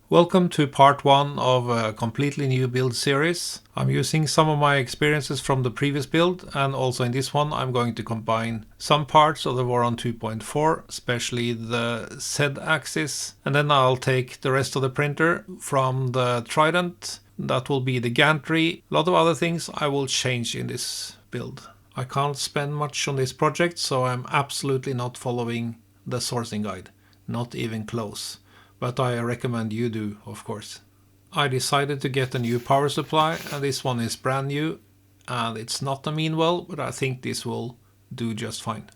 Welcome to part 1 of a completely new build series. I'm using some of my experiences from the previous build, and also in this one I'm going to combine some parts of the Voron 2.4, especially the Z-axis, and then I'll take the rest of the printer from the Trident. That will be the gantry. A lot of other things I will change in this build. I can't spend much on this project, so I'm absolutely not following the sourcing guide, not even close. But I recommend you do, of course. I decided to get a new power supply, and this one is brand new, and it's not a mean well, but I think this will do just fine.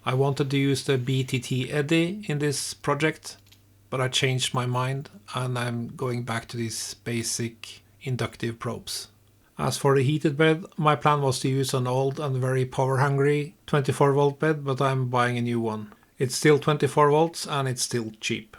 I wanted to use the BTT Eddy in this project, but I changed my mind and I'm going back to these basic inductive probes. As for the heated bed, my plan was to use an old and very power hungry 24 volt bed, but I'm buying a new one. It's still 24 volts and it's still cheap.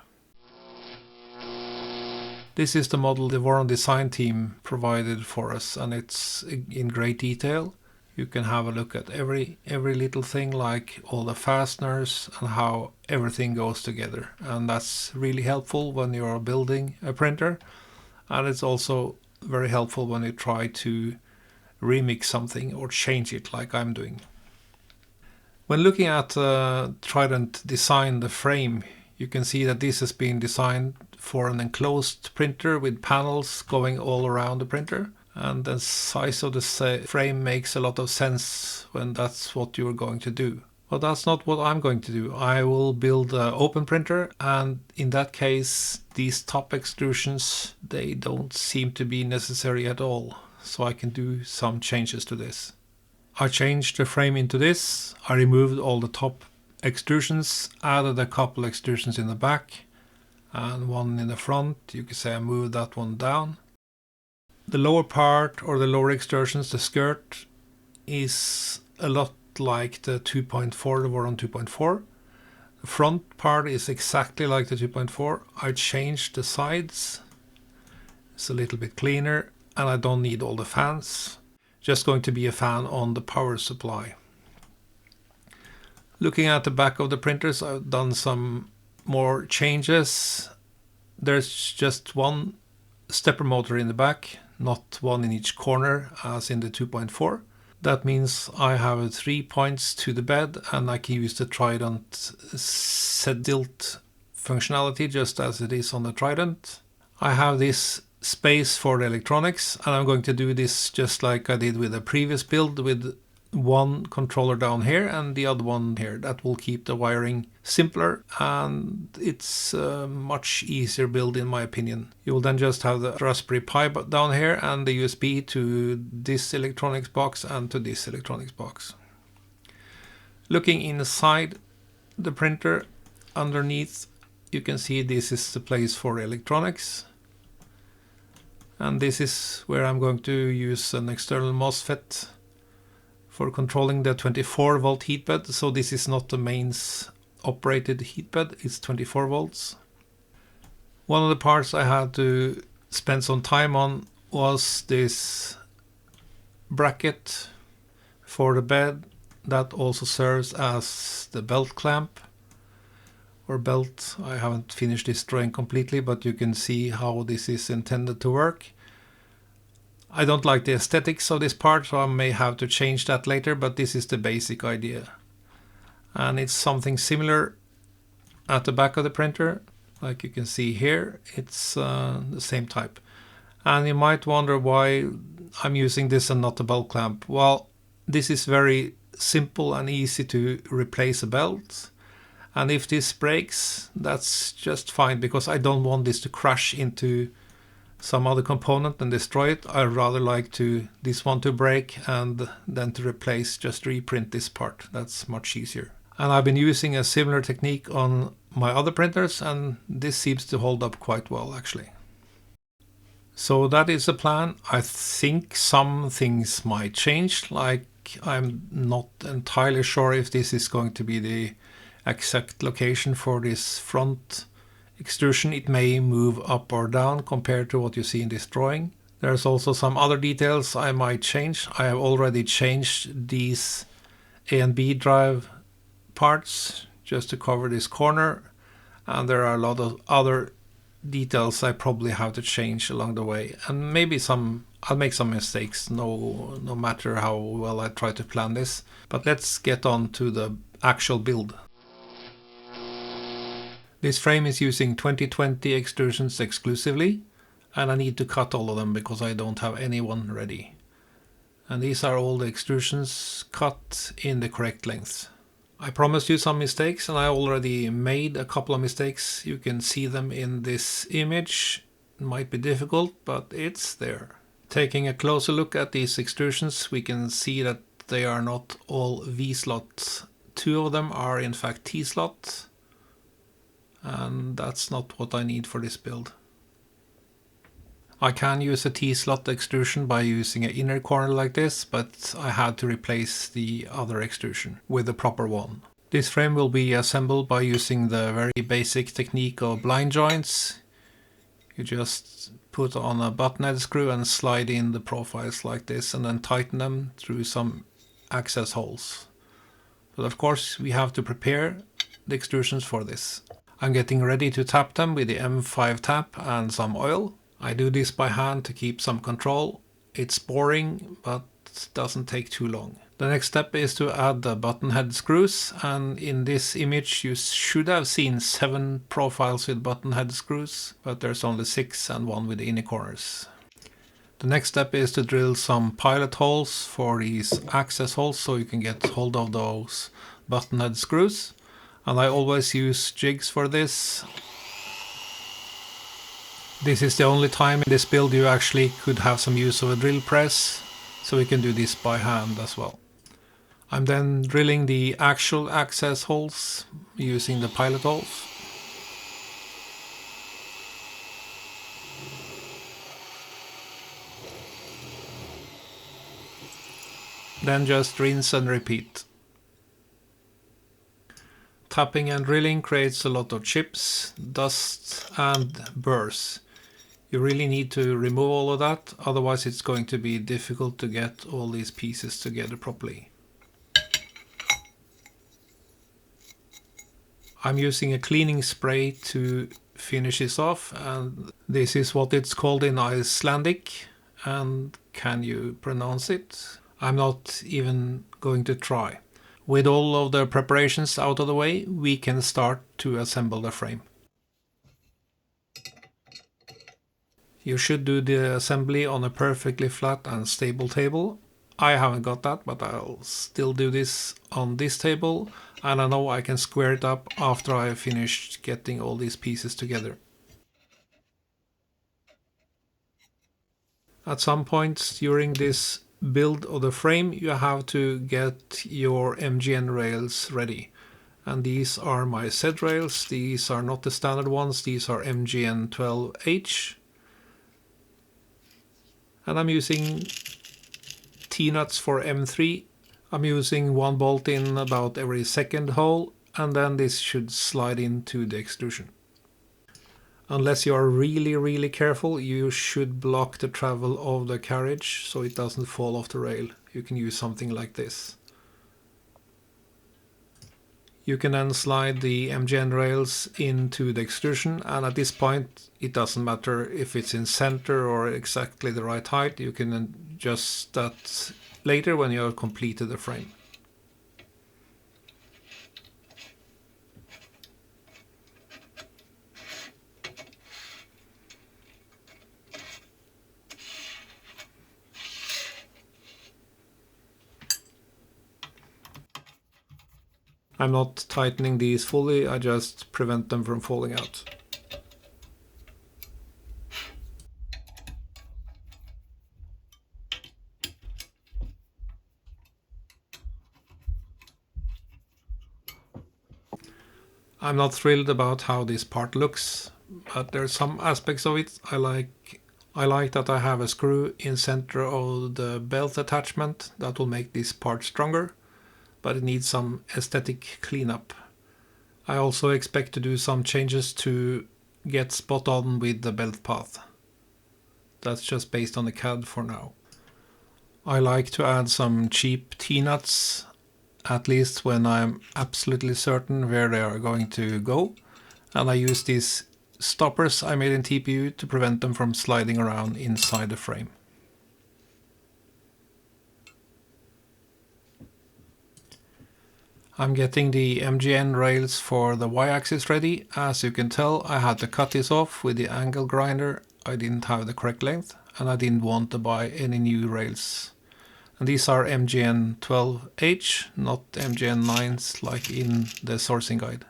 This is the model the Voron design team provided for us, and it's in great detail. You can have a look at every little thing, like all the fasteners and how everything goes together. And that's really helpful when you are building a printer. And it's also very helpful when you try to remix something or change it like I'm doing. When looking at Trident design, the frame, you can see that this has been designed for an enclosed printer with panels going all around the printer, and the size of the frame makes a lot of sense when that's what you're going to do. But that's not what I'm going to do. I will build an open printer, and in that case these top extrusions, they don't seem to be necessary at all, so I can do some changes to this. I changed the frame into this. I removed all the top extrusions, added a couple extrusions in the back and one in the front. You could say I moved that one down. The lower part, or the lower extrusions, the skirt, is a lot like the 2.4, the Voron 2.4. The front part is exactly like the 2.4. I changed the sides. It's a little bit cleaner, and I don't need all the fans. Just going to be a fan on the power supply. Looking at the back of the printers, I've done some more changes. There's just one stepper motor in the back, not one in each corner as in the 2.4. That means I have 3 points to the bed, and I can use the Trident Z-tilt functionality just as it is on the Trident. I have this space for the electronics, and I'm going to do this just like I did with the previous build, with one controller down here and the other one here. That will keep the wiring simpler, and it's a much easier build in my opinion. You will then just have the Raspberry Pi down here and the USB to this electronics box and to this electronics box. Looking inside the printer, underneath you can see this is the place for electronics, and this is where I'm going to use an external MOSFET for controlling the 24 volt heatbed. So this is not the mains operated heatbed, it's 24 volts. One of the parts I had to spend some time on was this bracket for the bed that also serves as the belt clamp or belt. I haven't finished this drawing completely, but you can see how this is intended to work. I don't like the aesthetics of this part, so I may have to change that later, but this is the basic idea. And it's something similar at the back of the printer. Like you can see here, it's the same type. And you might wonder why I'm using this and not a belt clamp. Well, this is very simple and easy to replace a belt. And if this breaks, that's just fine, because I don't want this to crash into some other component and destroy it. I rather like this one to break and then to replace, just reprint this part. That's much easier. And I've been using a similar technique on my other printers, and this seems to hold up quite well actually. So that is the plan. I think some things might change, like I'm not entirely sure if this is going to be the exact location for this front extrusion. It may move up or down compared to what you see in this drawing. There's also some other details I might change. I have already changed these A and B drive parts just to cover this corner, and there are a lot of other details I probably have to change along the way, and maybe I'll make some mistakes no matter how well I try to plan this. But let's get on to the actual build. This frame is using 2020 extrusions exclusively, and I need to cut all of them because I don't have any one ready. And these are all the extrusions cut in the correct length. I promised you some mistakes, and I already made a couple of mistakes. You can see them in this image. It might be difficult, but it's there. Taking a closer look at these extrusions, we can see that they are not all V-slot. 2 of them are in fact T-slot, and that's not what I need for this build. I can use a T-slot extrusion by using an inner corner like this, but I had to replace the other extrusion with the proper one. This frame will be assembled by using the very basic technique of blind joints. You just put on a button head screw and slide in the profiles like this, and then tighten them through some access holes. But of course we have to prepare the extrusions for this. I'm getting ready to tap them with the M5 tap and some oil. I do this by hand to keep some control. It's boring, but doesn't take too long. The next step is to add the button head screws, and in this image you should have seen 7 profiles with button head screws, but there's only 6 and 1 with the inner corners. The next step is to drill some pilot holes for these access holes so you can get hold of those button head screws. And I always use jigs for this. This is the only time in this build you actually could have some use of a drill press, so we can do this by hand as well. I'm then drilling the actual access holes using the pilot holes. Then just rinse and repeat. Tapping and drilling creates a lot of chips, dust and burrs. You really need to remove all of that, otherwise it's going to be difficult to get all these pieces together properly. I'm using a cleaning spray to finish this off, and this is what it's called in Icelandic. And can you pronounce it? I'm not even going to try. With all of the preparations out of the way, we can start to assemble the frame. You should do the assembly on a perfectly flat and stable table. I haven't got that, but I'll still do this on this table, and I know I can square it up after I have finished getting all these pieces together. At some point during this build of the frame, you have to get your MGN rails ready. And these are my Z rails. These are not the standard ones, these are MGN 12H. And I'm using T-nuts for M3. I'm using 1 bolt in about every second hole, and then this should slide into the extrusion. Unless you are really careful, you should block the travel of the carriage so it doesn't fall off the rail. You can use something like this. You can then slide the MGN rails into the extrusion, and at this point it doesn't matter if it's in center or exactly the right height. You can adjust that later when you have completed the frame. I'm not tightening these fully, I just prevent them from falling out. I'm not thrilled about how this part looks, but there's some aspects of it I like. I like that I have a screw in center of the belt attachment that will make this part stronger, but it needs some aesthetic cleanup. I also expect to do some changes to get spot on with the belt path. That's just based on the CAD for now. I like to add some cheap T-nuts, at least when I'm absolutely certain where they are going to go. And I use these stoppers I made in TPU to prevent them from sliding around inside the frame. I'm getting the MGN rails for the Y-axis ready. As you can tell, I had to cut this off with the angle grinder. I didn't have the correct length and I didn't want to buy any new rails. And these are MGN 12H, not MGN 9s like in the sourcing guide.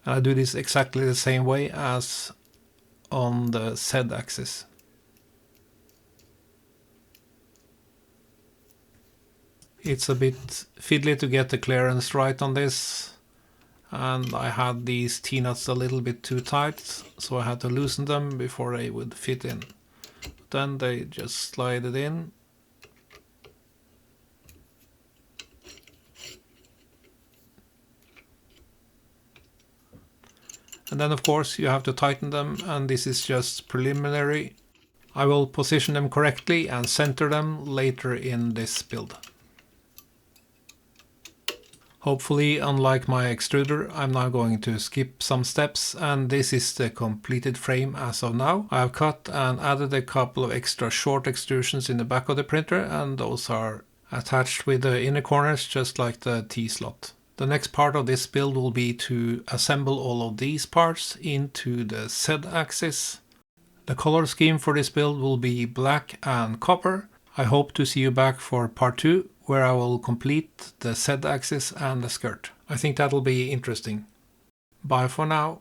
And I do this exactly the same way as on the Z axis. It's a bit fiddly to get the clearance right on this, and I had these T-nuts a little bit too tight, so I had to loosen them before they would fit in. Then they just slide it in. And then of course you have to tighten them, and this is just preliminary. I will position them correctly and center them later in this build. Hopefully, unlike my extruder, I'm now going to skip some steps, and this is the completed frame as of now. I have cut and added a couple of extra short extrusions in the back of the printer, and those are attached with the inner corners just like the T-slot. The next part of this build will be to assemble all of these parts into the Z-axis. The color scheme for this build will be black and copper. I hope to see you back for part 2, where I will complete the Z-axis and the skirt. I think that'll be interesting. Bye for now.